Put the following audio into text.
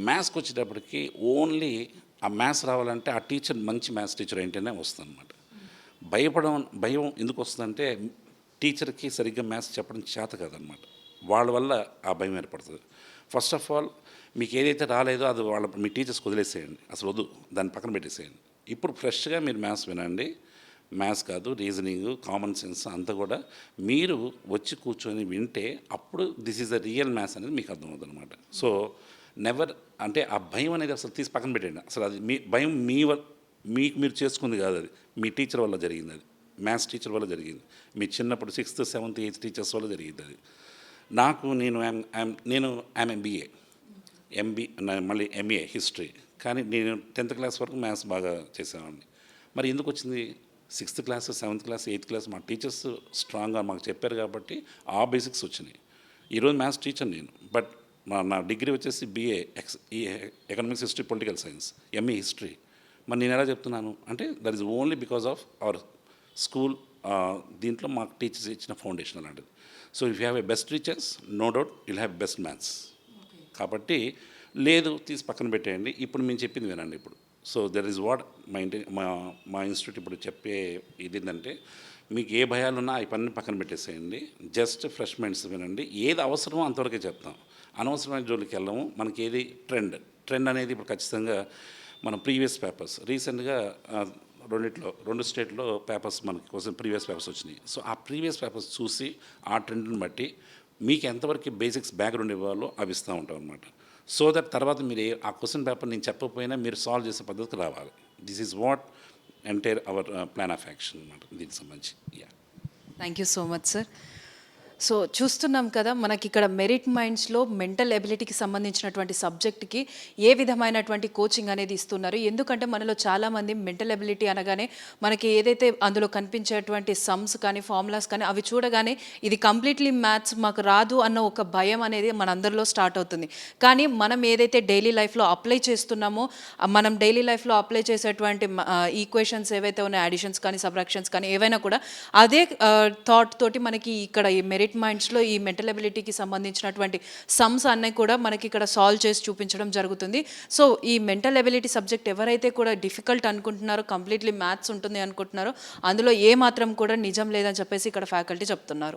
మ్యాథ్స్కి వచ్చేటప్పటికి ఓన్లీ ఆ మ్యాథ్స్ రావాలంటే ఆ టీచర్ మంచి మ్యాథ్స్ టీచర్ ఏంటనే వస్తుంది అనమాట. భయం ఎందుకు వస్తుందంటే టీచర్కి సరిగ్గా మ్యాథ్స్ చెప్పడం చేత కాదనమాట. వాళ్ళ వల్ల ఆ భయం ఏర్పడుతుంది. ఫస్ట్ ఆఫ్ ఆల్ మీకు ఏదైతే రాలేదో అది మీ టీచర్స్కి వదిలేసేయండి, అసలు వద్దు, దాన్ని పక్కన పెట్టేసేయండి. ఇప్పుడు ఫ్రెష్గా మీరు మ్యాథ్స్ వినండి. మ్యాథ్స్ కాదు, రీజనింగ్, కామన్ సెన్స్ అంతా కూడా మీరు వచ్చి కూర్చొని వింటే అప్పుడు this is the real maths అనేది మీకు అర్థమవుతుంది అనమాట. సో నెవర్ అంటే ఆ భయం అనేది అసలు తీసి పక్కన పెట్టండి. అసలు అది మీ భయం మీకు మీరు చేసుకుంది కాదు, అది మీ టీచర్ వల్ల జరిగింది. అది మ్యాథ్స్ టీచర్ వల్ల జరిగింది. మీ చిన్నప్పుడు 6th 7th 8th టీచర్స్ వల్ల జరిగింది అది. నేను ఎంబీఏ మళ్ళీ ఎంఏ హిస్టరీ, కానీ నేను 10th క్లాస్ వరకు మ్యాథ్స్ బాగా చేసేవాడిని. మరి ఎందుకు వచ్చింది? 6th class 7th class 8th class మా టీచర్స్ స్ట్రాంగ్గా మాకు చెప్పారు కాబట్టి ఆ బేసిక్స్ వచ్చినాయి. ఈరోజు మ్యాథ్స్ టీచర్ నేను, బట్ నా డిగ్రీ వచ్చేసి BA economics history political science, MA history. మరి నేను ఎలా చెప్తున్నాను అంటే that is only because of our school. దీంట్లో మాకు టీచర్స్ ఇచ్చిన ఫౌండేషన్ అలాంటిది. So if you have a best teachers, no doubt you'll have best maths. కాబట్టి లేదు తీసి పక్కన పెట్టేయండి. ఇప్పుడు మేము చెప్పింది వినండి ఇప్పుడు. సో దట్ ఈస్ వాట్ మా ఇన్స్టిట్యూట్ ఇప్పుడు చెప్పే ఇది ఏంటంటే, మీకు ఏ భయాలున్నా ఈ పని పక్కన పెట్టేసేయండి. జస్ట్ ఫ్రెష్ మైండ్స్ వినండి. ఏది అవసరమో అంతవరకే చెప్తాం. అనవసరమైన జోలికి వెళ్ళము. మనకి ఏది ట్రెండ్ అనేది ఇప్పుడు ఖచ్చితంగా మనం ప్రీవియస్ పేపర్స్ రీసెంట్గా 2 స్టేట్లో పేపర్స్ మనకి కోసం ప్రీవియస్ పేపర్స్ వచ్చినాయి. సో ఆ ప్రీవియస్ పేపర్స్ చూసి ఆ ట్రెండ్ని బట్టి మీకు ఎంతవరకు బేసిక్స్ బ్యాక్గ్రౌండ్ ఇవ్వాలో అవి ఇస్తూ ఉంటాం అనమాట. సో దట్ తర్వాత మీరు ఆ క్వశ్చన్ పేపర్ నేను చెప్పకపోయినా మీరు సాల్వ్ చేసే పద్ధతికి రావాలి. This is what entire our plan of action అనమాట దీనికి సంబంధించి. Thank you so much sir. So చూస్తున్నాం కదా, మనకి ఇక్కడ మెరిట్ మైండ్స్లో మెంటల్ ఎబిలిటీకి సంబంధించినటువంటి సబ్జెక్ట్కి ఏ విధమైనటువంటి కోచింగ్ అనేది ఇస్తున్నారు. ఎందుకంటే మనలో చాలామంది మెంటల్ ఎబిలిటీ అనగానే మనకి ఏదైతే అందులో కనిపించేటువంటి సమ్స్ కానీ ఫార్ములాస్ కానీ అవి చూడగానే ఇది కంప్లీట్లీ మ్యాథ్స్ మాకు రాదు అన్న ఒక భయం అనేది మనందరిలో స్టార్ట్ అవుతుంది. కానీ మనం ఏదైతే డైలీ లైఫ్లో అప్లై చేస్తున్నామో, మనం డైలీ లైఫ్లో అప్లై చేసేటువంటి ఈక్వేషన్స్ ఏవైతే ఉన్నాయో, అడిషన్స్ కానీ సబ్ట్రాక్షన్స్ కానీ ఏవైనా కూడా అదే థాట్ తోటి మనకి ఇక్కడ ఈ మెరిట్ మైండ్స్లో ఈ మెంటల్ ఎబిలిటీకి సంబంధించినటువంటి సమ్స్ అన్నీ కూడా మనకి ఇక్కడ సాల్వ్ చేసి చూపించడం జరుగుతుంది. సో ఈ మెంటల్ ఎబిలిటీ సబ్జెక్ట్ ఎవరైతే కూడా డిఫికల్ట్ అనుకుంటున్నారో, కంప్లీట్లీ మ్యాథ్స్ ఉంటుంది అనుకుంటున్నారో, అందులో ఏ మాత్రం కూడా నిజం లేదని చెప్పేసి ఇక్కడ ఫ్యాకల్టీ చెప్తున్నారు.